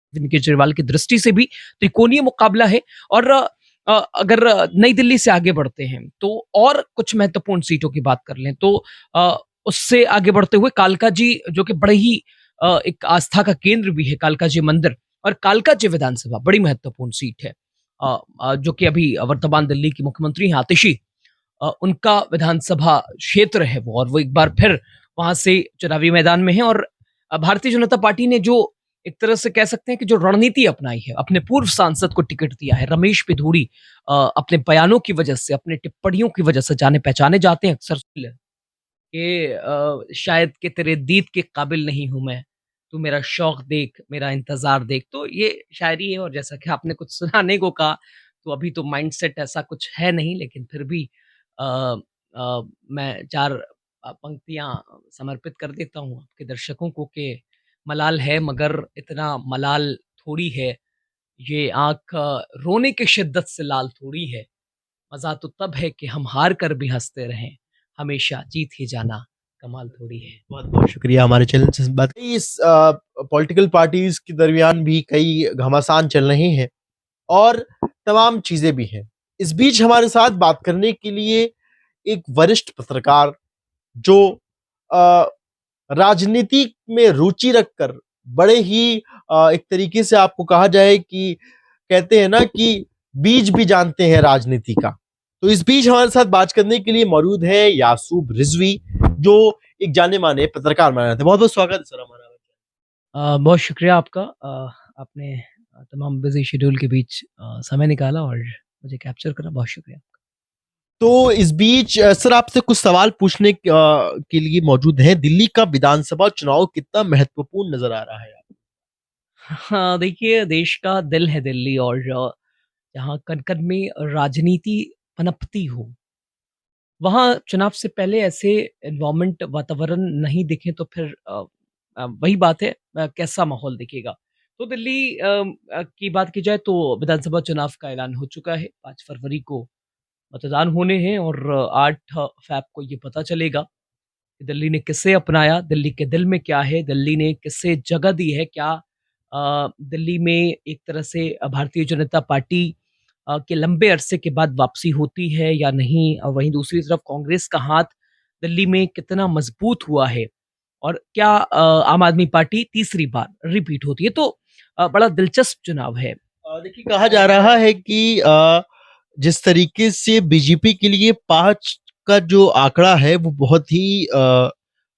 अरविंद केजरीवाल की दृष्टि से भी त्रिकोणीय मुकाबला है। और अगर नई दिल्ली से आगे बढ़ते हैं तो और कुछ महत्वपूर्ण सीटों की बात कर लें तो उससे आगे बढ़ते हुए कालका जी जो कि बड़े ही एक आस्था का केंद्र भी है, कालका जी मंदिर और कालका जी विधानसभा बड़ी महत्वपूर्ण सीट है, जो कि अभी वर्तमान दिल्ली की मुख्यमंत्री हैं आतिशी, उनका विधानसभा क्षेत्र है वो, और वो एक बार फिर वहां से चुनावी मैदान में है। और भारतीय जनता पार्टी ने जो एक तरह से कह सकते हैं कि जो रणनीति अपनाई है, अपने पूर्व सांसद को टिकट दिया है रमेश पिधूड़ी, अपने बयानों की वजह से, अपने टिप्पणियों की वजह से जाने पहचाने जाते हैं अक्सर कि शायद कि तेरे दीद के काबिल नहीं हूं मैं, तू मेरा शौक देख, मेरा इंतजार देख। तो ये शायरी है, और जैसा कि आपने कुछ सुनाने को कहा, तो अभी तो माइंडसेट ऐसा कुछ है नहीं, लेकिन फिर भी अ, मैं 4 पंक्तियाँ समर्पित कर देता हूँ आपके दर्शकों को कि मलाल है मगर इतना मलाल थोड़ी है, ये आँख रोने की शिद्दत से लाल थोड़ी है, मज़ा तो तब है कि हम हार कर भी हँसते रहें, हमेशा जीत ही जाना कमाल थोड़ी है। बहुत बहुत शुक्रिया हमारे चैनल से बात इस पॉलिटिकल पार्टीज के दरमियान भी कई घमासान चल रहे हैं और तमाम चीजें भी हैं। इस बीच हमारे साथ बात करने के लिए एक वरिष्ठ पत्रकार जो अ, राजनीति में रुचि रखकर बड़े ही एक तरीके से आपको कहा जाए कि कहते हैं ना कि बीज भी जानते हैं राजनीति का। तो इस बीच हमारे साथ बात करने के लिए मौजूद है यासूब रिजवी, जो एक जाने माने पत्रकार माने जाते हैं। बहुत बहुत स्वागत है सर हमारा। बहुत शुक्रिया आपका, आपने तमाम बिजी शेड्यूल के बीच समय निकाला और मुझे कैप्चर करा, बहुत शुक्रिया। तो इस बीच सर आपसे कुछ सवाल पूछने के लिए मौजूद हैं। दिल्ली का विधानसभा चुनाव कितना महत्वपूर्ण नजर आ रहा है? हाँ, देखिए देश का दिल है दिल्ली, और जहाँ कण-कण में राजनीति पनपती हो, वहाँ चुनाव से पहले ऐसे एनवायरनमेंट वातावरण नहीं दिखे तो फिर वही बात है, कैसा माहौल दिखेगा। तो दिल्ली की बात की जाए तो विधानसभा चुनाव का ऐलान हो चुका है, 5 फरवरी को मतदान होने हैं, और 8 फ़ैब को ये पता चलेगा कि दिल्ली ने किसे अपनाया, दिल्ली के दिल में क्या है, दिल्ली ने किसे जगह दी है, क्या दिल्ली में एक तरह से भारतीय जनता पार्टी के लंबे अरसे के बाद वापसी होती है या नहीं? वहीं दूसरी तरफ कांग्रेस का हाथ दिल्ली में कितना मजबूत हुआ है, और क्या आम आदमी पार्टी तीसरी बार रिपीट होती है? तो बड़ा दिलचस्प चुनाव है। देखिए कहा जा रहा है कि जिस तरीके से बीजेपी के लिए 5 का जो आंकड़ा है वो बहुत ही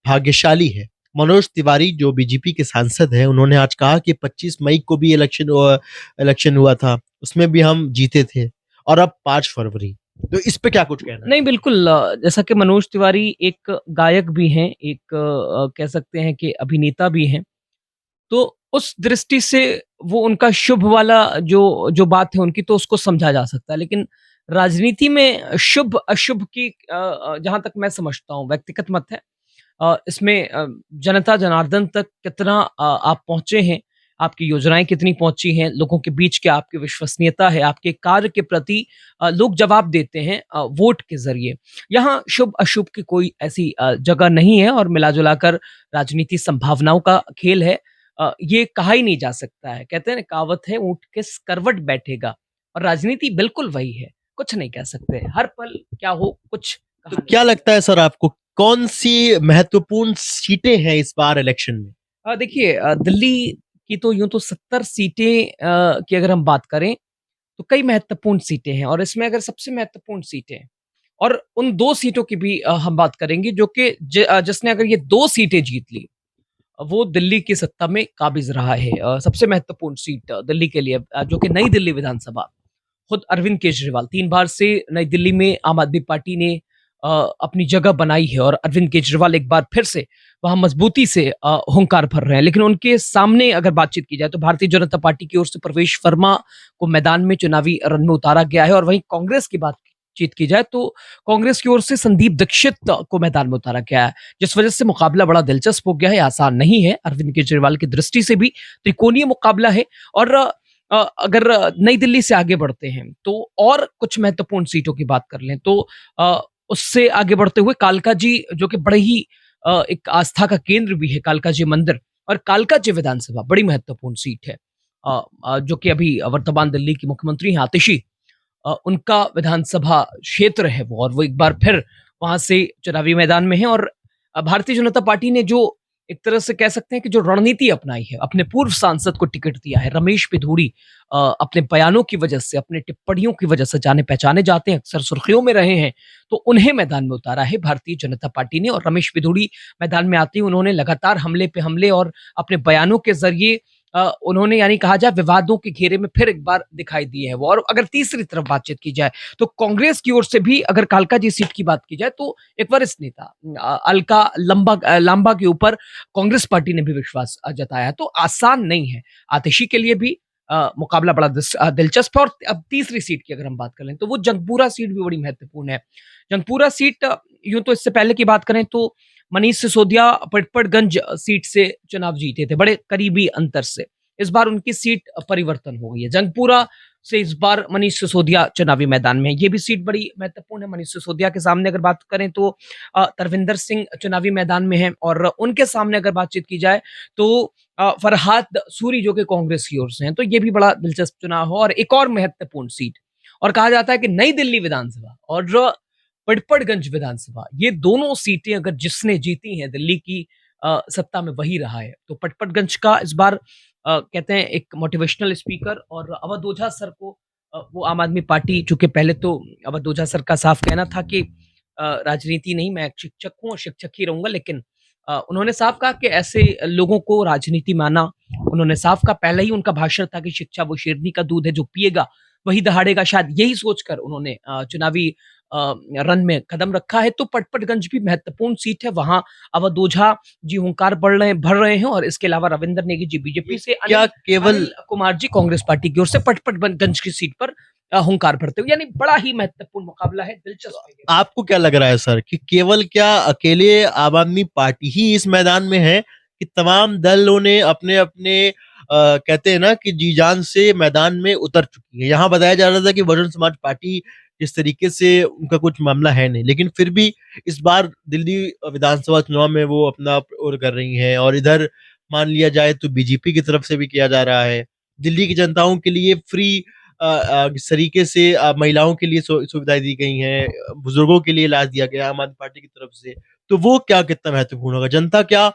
भाग्यशाली है। मनोज तिवारी जो बीजेपी के सांसद हैं, उन्होंने आज कहा कि 25 मई को भी इलेक्शन हुआ था, उसमें भी हम जीते थे और अब 5 फरवरी। तो इस पे क्या कुछ कहना है? नहीं, बिल्कुल, जैसा कि मनोज तिवारी एक गायक भी हैं, एक कह सकते हैं कि अभिनेता भी हैं, तो उस दृष्टि से वो उनका शुभ वाला जो जो बात है उनकी, तो उसको समझा जा सकता है। लेकिन राजनीति में शुभ-अशुभ की जहाँ तक मैं समझता हूँ, व्यक्तिगत मत है। इसमें जनता जनार्दन तक कितना आप पहुँचे हैं, आपकी योजनाएँ कितनी पहुँची हैं, लोगों के बीच क्या आपकी विश्वसनीयता है, आपके कार्य के प्रति लोग जवाब देते हैं वोट के ज़रिए। यहाँ शुभ-अशुभ की कोई ऐसी जगह नहीं है, और मिला-जुला कर राजनीति संभावनाओं का खेल है। ये कहा ही नहीं जा सकता है। कहते हैं ना, कहावत है, ऊँट किस करवट बैठेगा, और राजनीति बिल्कुल वही है। कुछ नहीं कह सकते। हर पल क्या हो, कुछ तो कहा नहीं क्या जा लगता है सर आपको कौन सी महत्वपूर्ण सीटें हैं इस बार इलेक्शन में? देखिए, दिल्ली की तो यूँ तो 70 सीटें की अगर हम बात करें, तो कई महत्वपूर्ण सीटें हैं, और इसमें अगर सबसे महत्वपूर्ण सीटें, और उन 2 सीटों की भी हम बात करेंगे जो कि जिसने अगर ये 2 सीटें जीत ली, वो दिल्ली की सत्ता में काबिज़ रहा है। सबसे महत्वपूर्ण सीट दिल्ली के लिए जो कि नई दिल्ली विधानसभा, खुद अरविंद केजरीवाल 3 बार से नई दिल्ली में आम आदमी पार्टी ने अपनी जगह बनाई है, और अरविंद केजरीवाल एक बार फिर से वहाँ मजबूती से हुंकार भर रहे हैं। लेकिन उनके सामने अगर बातचीत की जाए तो भारतीय जनता पार्टी की ओर से प्रवेश वर्मा को मैदान में चुनावी रण में उतारा गया है, और वहीं कांग्रेस की बातचीत की जाए तो कांग्रेस की ओर से संदीप दीक्षित को मैदान में उतारा गया है, जिस वजह से मुकाबला बड़ा दिलचस्प हो गया है, आसान नहीं है। अरविंद केजरीवाल की दृष्टि से भी त्रिकोणीय मुकाबला है। और अगर नई दिल्ली से आगे बढ़ते हैं तो और कुछ महत्वपूर्ण सीटों की बात कर लें तो उससे आगे बढ़ते हुए कालका जी जो कि बड़े ही एक आस्था का केंद्र भी है, कालका जी मंदिर और कालका जी विधानसभा बड़ी महत्वपूर्ण सीट है, जो कि अभी वर्तमान दिल्ली की मुख्यमंत्री हैं आतिशी, उनका विधानसभा क्षेत्र है वो, और वो एक बार फिर वहाँ से चुनावी मैदान में हैं। और भारतीय जनता पार्टी ने जो एक तरह से कह सकते हैं कि जो रणनीति अपनाई है, अपने पूर्व सांसद को टिकट दिया है, रमेश पिधूड़ी अपने बयानों की वजह से, अपने टिप्पणियों की वजह से जाने-पहचाने जाते हैं, अक्सर सुर्खियों में रहे हैं, तो उन्हें मैदान में उतारा है भारतीय जनता पार्टी ने। और रमेश पिधूड़ी मैदान में आते ही उन्होंने लगातार हमले पे हमले और अपने बयानों के ज़रिए उन्होंने, यानी कहा जाए, विवादों के घेरे में फिर एक बार दिखाई दिए हैं वो। और अगर तीसरी तरफ बातचीत की जाए तो कांग्रेस की ओर से भी अगर कालका जी सीट की बात की जाए तो एक वरिष्ठ नेता अलका लांबा के ऊपर कांग्रेस पार्टी ने भी विश्वास जताया है। तो आसान नहीं है आतिशी के लिए भी मुकाबला बड़ा दिलचस्प है। और अब तीसरी सीट की अगर हम बात कर लें तो वो जंगपुरा सीट भी बड़ी महत्वपूर्ण है। जंगपुरा सीट, यूं तो इससे पहले की बात करें तो मनीष सिसोदिया पटपड़गंज सीट से चुनाव जीते थे बड़े करीबी अंतर से। इस बार उनकी सीट परिवर्तन हो गई है। जंगपुरा से इस बार मनीष सिसोदिया चुनावी मैदान में है। ये भी सीट बड़ी महत्वपूर्ण है। मनीष सिसोदिया के सामने अगर बात करें तो तरविंदर सिंह चुनावी मैदान में हैं, और उनके सामने अगर बातचीत की जाए तो फरहाद सूरी जो कि कांग्रेस की ओर से हैं। तो ये भी बड़ा दिलचस्प चुनाव हो। और एक और महत्वपूर्ण सीट, और कहा जाता है कि नई दिल्ली विधानसभा और पटपड़गंज विधानसभा, ये दोनों सीटें अगर जिसने जीती हैं दिल्ली की सत्ता में वही रहा है। तो पटपड़गंज का इस बार कहते हैं एक मोटिवेशनल स्पीकर और अवध ओझा सर को, वो आम आदमी पार्टी, चूंकि पहले तो अवध ओझा सर का साफ कहना था कि राजनीति नहीं, मैं एक शिक्षक हूँ और शिक्षक ही रहूंगा, लेकिन उन्होंने साफ कहा कि ऐसे लोगों को राजनीति में आना, उन्होंने साफ कहा, पहले ही उनका भाषण था कि शिक्षा वो शेरनी का दूध है, जो पिएगा वही दहाड़ेगा। शायद यही सोचकर उन्होंने चुनावी रन में कदम रखा है। तो पटपड़गंज भी महत्वपूर्ण सीट है। वहां अवध ओझा जी हुंकार भर रहे हैं, और इसके अलावा रविंदर नेगी जी बीजेपी से, क्या केवल अनिल कुमार जी कांग्रेस पार्टी की ओर से पटपड़गंज की सीट पर हुंकार भरते हुए, यानी बड़ा ही महत्वपूर्ण मुकाबला है, दिलचस्प है। आपको क्या लग रहा है सर कि केवल क्या अकेले आम आदमी पार्टी ही इस मैदान में है, कि तमाम दलों ने अपने अपने कहते हैं ना कि जी जान से मैदान में उतर चुकी है? यहाँ बताया जा रहा था कि बहुजन समाज पार्टी जिस तरीके से उनका कुछ मामला है नहीं, लेकिन फिर भी इस बार दिल्ली विधानसभा चुनाव में वो अपना और कर रही हैं, और इधर मान लिया जाए तो बीजेपी की तरफ से भी किया जा रहा है। दिल्ली की जनताओं के लिए फ्री इस तरीके से महिलाओं के लिए सुविधाएं दी गई हैं, बुजुर्गों के लिए इलाज दिया गया आम आदमी पार्टी की तरफ से। तो वो क्या कितना महत्वपूर्ण होगा? जनता क्या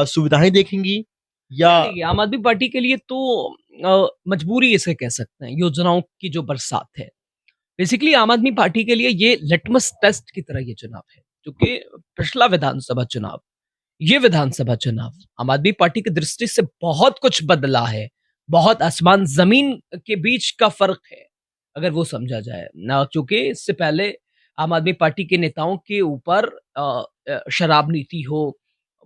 सुविधाएं देखेंगी, या देखिए, आम आदमी पार्टी के लिए तो मजबूरी इसे कह सकते हैं, योजनाओं की जो बरसात है। बेसिकली आम आदमी पार्टी के लिए ये लिटमस टेस्ट की तरह ये चुनाव है, क्योंकि पिछला विधानसभा चुनाव, ये विधानसभा चुनाव आम आदमी पार्टी की दृष्टि से बहुत कुछ बदला है। बहुत आसमान जमीन के बीच का फर्क है, अगर वो समझा जाए ना। क्योंकि इससे पहले आम आदमी पार्टी के नेताओं के ऊपर शराब नीति हो,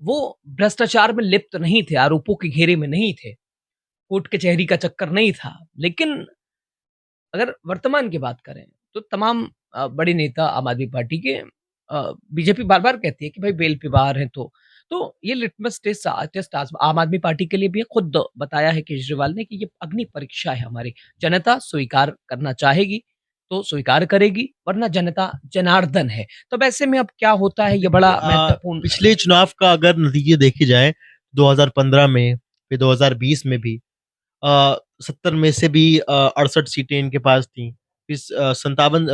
वो भ्रष्टाचार में लिप्त नहीं थे, आरोपों के घेरे में नहीं थे, कोर्ट कचहरी का चक्कर नहीं था। लेकिन अगर वर्तमान की बात करें तो तमाम बड़े नेता आम आदमी पार्टी के, बीजेपी बार-बार कहती है कि भाई बेल पे बाहर हैं, तो ये लिटमस टेस्ट आम आदमी पार्टी के लिए भी है। खुद बताया है केजरीवाल ने कि ये अग्नि परीक्षा है हमारी, जनता स्वीकार करना चाहेगी तो स्वीकार करेगी, वरना जनता जनार्दन है। तो वैसे में अब क्या होता है, ये बड़ा महत्वपूर्ण। पिछले चुनाव का अगर नतीजे देखे जाए 2015 में, फिर 2020 में भी 70 में से भी 68 सीटें इनके पास थी। इस 57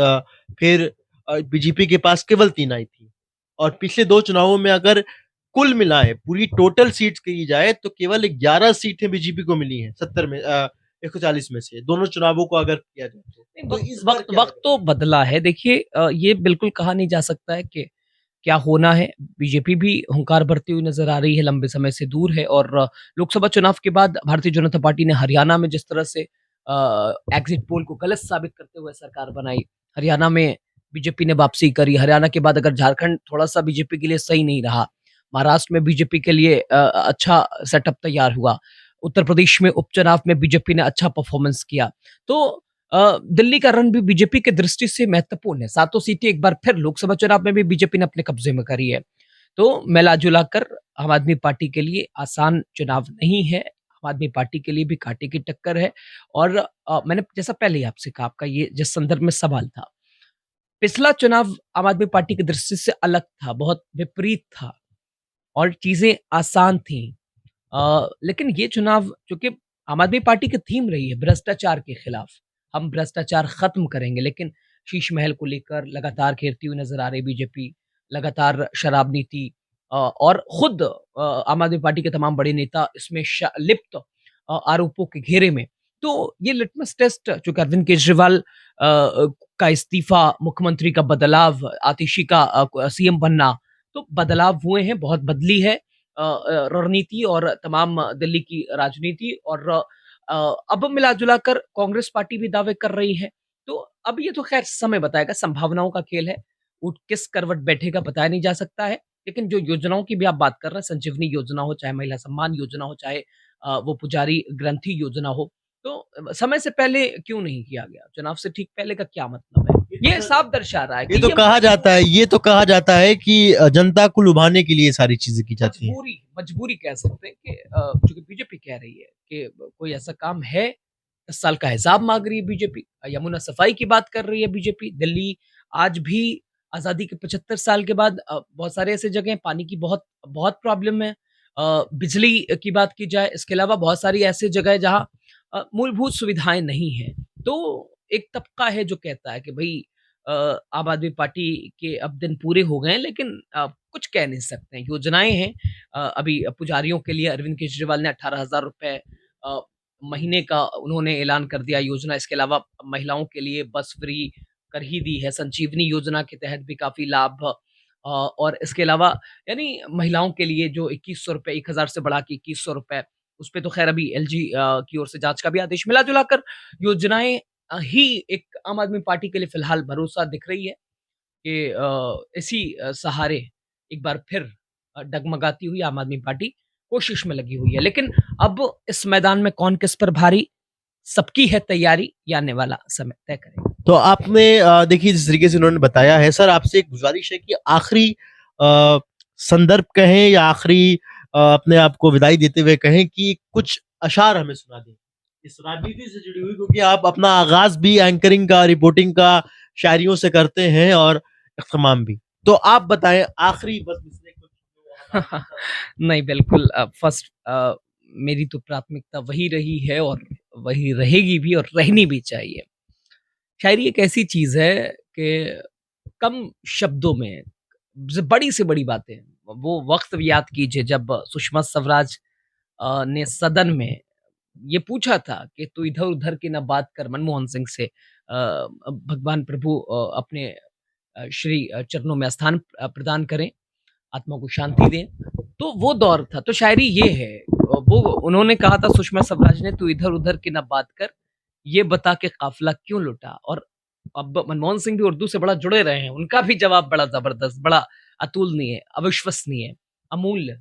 फिर बीजेपी के पास केवल 3 आई थी, और पिछले 2 चुनावों में अगर कुल मिलाएँ, पूरी टोटल सीट्स कही जाए तो केवल 11 सीटें बीजेपी को मिली हैं 70 में 140 में से, दोनों चुनावों को अगर किया जाए तो। तो इस बार वक्त क्या वक्त तो बदला है। देखिए, ये बिल्कुल कहा नहीं जा सकता है कि क्या होना है। बीजेपी भी हुंकार भरती हुई नजर आ रही है, लंबे समय से दूर है। और लोकसभा चुनाव के बाद भारतीय जनता पार्टी ने हरियाणा में जिस तरह से एग्जिट पोल को गलत साबित करते हुए सरकार बनाई, हरियाणा में बीजेपी ने वापसी करी। हरियाणा के बाद अगर झारखंड थोड़ा सा बीजेपी के लिए सही नहीं रहा, महाराष्ट्र में बीजेपी के लिए अच्छा सेटअप तैयार हुआ, उत्तर प्रदेश में उपचुनाव में बीजेपी ने अच्छा परफॉर्मेंस किया, तो दिल्ली का रन भी बीजेपी के दृष्टि से महत्वपूर्ण है। सातों सीटें एक बार फिर लोकसभा चुनाव में भी बीजेपी ने अपने कब्जे में करी है। तो मिला-जुला कर आम आदमी पार्टी के लिए आसान चुनाव नहीं है। आम आदमी पार्टी के लिए भी कांटे की टक्कर है। और मैंने जैसा पहले ही आपसे कहा, आपका ये जिस संदर्भ में सवाल था, पिछला चुनाव आम आदमी पार्टी की दृष्टि से अलग था, बहुत विपरीत था और चीज़ें आसान थीं। लेकिन ये चुनाव, चूँकि आम आदमी पार्टी की थीम रही है भ्रष्टाचार के खिलाफ। हम भ्रष्टाचार खत्म करेंगे, लेकिन शीश महल को लेकर लगातार घेरती हुई नजर आ रही बीजेपी, लगातार शराब नीति और खुद आम आदमी पार्टी के तमाम बड़े नेता इसमें लिप्त आरोपों के घेरे में। तो ये लिटमस टेस्ट जो कि अरविंद केजरीवाल का इस्तीफा, मुख्यमंत्री का बदलाव, आतिशी का सीएम बनना, तो बदलाव हुए हैं, बहुत बदली है रणनीति और तमाम दिल्ली की राजनीति। और अब मिला-जुला कर कांग्रेस पार्टी भी दावे कर रही है। तो अब ये तो खैर समय बताएगा, संभावनाओं का खेल है। ऊँट किस करवट बैठेगा बताया नहीं जा सकता है। लेकिन जो योजनाओं की भी आप बात कर रहे हैं, संजीवनी योजना हो, चाहे महिला सम्मान योजना हो, चाहे वो पुजारी ग्रंथि योजना हो, तो समय से पहले क्यों नहीं किया गया? चुनाव से ठीक पहले का क्या मतलब है? ये साफ दर्शा रहा है ये कि तो कहा जाता है, ये तो कहा जाता है कि जनता को लुभाने के लिए सारी चीजें की जाती हैं। मजबूरी कह सकते हैं कि चूँकि बीजेपी कह रही है कि कोई ऐसा काम है, 10 साल का हिसाब माँग रही है बीजेपी। यमुना सफाई की बात कर रही है बीजेपी। दिल्ली आज भी आज़ादी के 75 साल के बाद बहुत सारे ऐसे जगह हैं, पानी की बहुत बहुत प्रॉब्लम है। बिजली की बात की जाए, इसके अलावा बहुत सारी ऐसी जगह है जहाँ मूलभूत सुविधाएँ नहीं हैं। तो एक तबका है जो कहता है कि भई आम आदमी पार्टी के अब दिन पूरे हो गए हैं, लेकिन कुछ कह नहीं सकते हैं। योजनाएँ हैं अभी पुजारियों के लिए अरविंद केजरीवाल ने 18,000 रुपए महीने का उन्होंने ऐलान कर दिया योजना। इसके अलावा महिलाओं के लिए बस फ्री कर ही दी है। संजीवनी योजना के तहत भी काफ़ी लाभ और इसके अलावा यानी महिलाओं के लिए जो 2100 रुपए 1000 से बढ़ा के 2100 रुपए, उस पे तो खैर अभी एलजी की ओर से जाँच का भी आदेश मिला-जुला कर योजनाएँ ही एक आम आदमी पार्टी के लिए फिलहाल भरोसा दिख रही है कि इसी सहारे एक बार फिर डगमगाती हुई आम आदमी पार्टी कोशिश में लगी हुई है। लेकिन अब इस मैदान में कौन किस पर भारी, सबकी है तैयारी, ये आने वाला समय तय करेगा। तो आपने देखिए जिस तरीके से उन्होंने बताया है, सर आपसे एक गुजारिश है कि आखिरी संदर्भ कहें या आखिरी अपने आप को विदाई देते हुए कहें कि कुछ अशार हमें सुना दें इस राजनीति से जुड़ी हुई, क्योंकि आप अपना आगाज भी एंकरिंग का, रिपोर्टिंग का शायरियों से करते हैं और इख्तिमाम भी। तो आप बताएं आखिरी बस मिसरे कुछ। नहीं, बिल्कुल फर्स्ट मेरी तो प्राथमिकता वही रही है और वही रहेगी भी और रहनी भी चाहिए। शायरी एक ऐसी चीज़ है कि कम शब्दों में बड़ी से बड़ी बातें, वो वक़्त याद कीजिए जब सुषमा स्वराज ने सदन में ये पूछा था कि तू इधर-उधर की ना बात कर मनमोहन सिंह से भगवान प्रभु अपने श्री चरणों में स्थान प्रदान करें, आत्मा को शांति दें। तो वो दौर था, तो शायरी ये है वो उन्होंने कहा था सुषमा स्वराज ने तू इधर-उधर की ना बात कर, ये बता के काफ़िला क्यों लुटा? और अब मनमोहन सिंह भी उर्दू से बड़ा जुड़े रहे हैं, उनका भी जवाब बड़ा ज़बरदस्त, बड़ा अतुलनीय, अविश्वसनीय, अमूल्य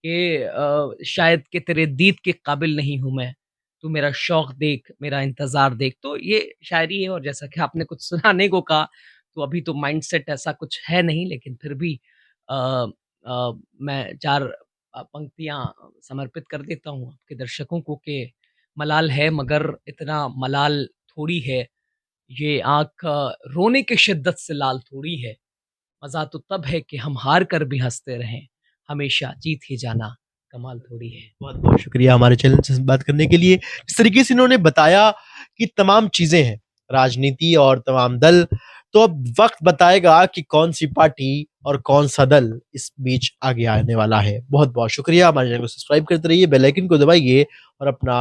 कि शायद कि तेरे दीद के काबिल नहीं हूँ मैं, तू मेरा शौक देख, मेरा इंतज़ार देख। तो ये शायरी है और जैसा कि आपने कुछ सुनाने को कहा, तो अभी तो माइंडसेट ऐसा कुछ है नहीं, लेकिन फिर भी अ मैं 4 पंक्तियाँ समर्पित कर देता हूँ आपके दर्शकों को कि मलाल है मगर इतना मलाल थोड़ी है, ये आँख रोने की शिद्दत से लाल थोड़ी है, मज़ा तो तब है कि हम हार कर भी हँसते रहें, हमेशा जीत ही जाना कमाल थोड़ी है। बहुत-बहुत शुक्रिया हमारे चैनल से बात करने के लिए। जिस तरीके से इन्होंने बताया कि तमाम चीज़ें हैं, राजनीति और तमाम दल, तो अब वक़्त बताएगा कि कौन-सी पार्टी और कौन-सा दल इस बीच आगे आने वाला है। बहुत-बहुत शुक्रिया, हमारे चैनल को सब्सक्राइब करते रहिए, बेल आइकन को दबाइए और अपना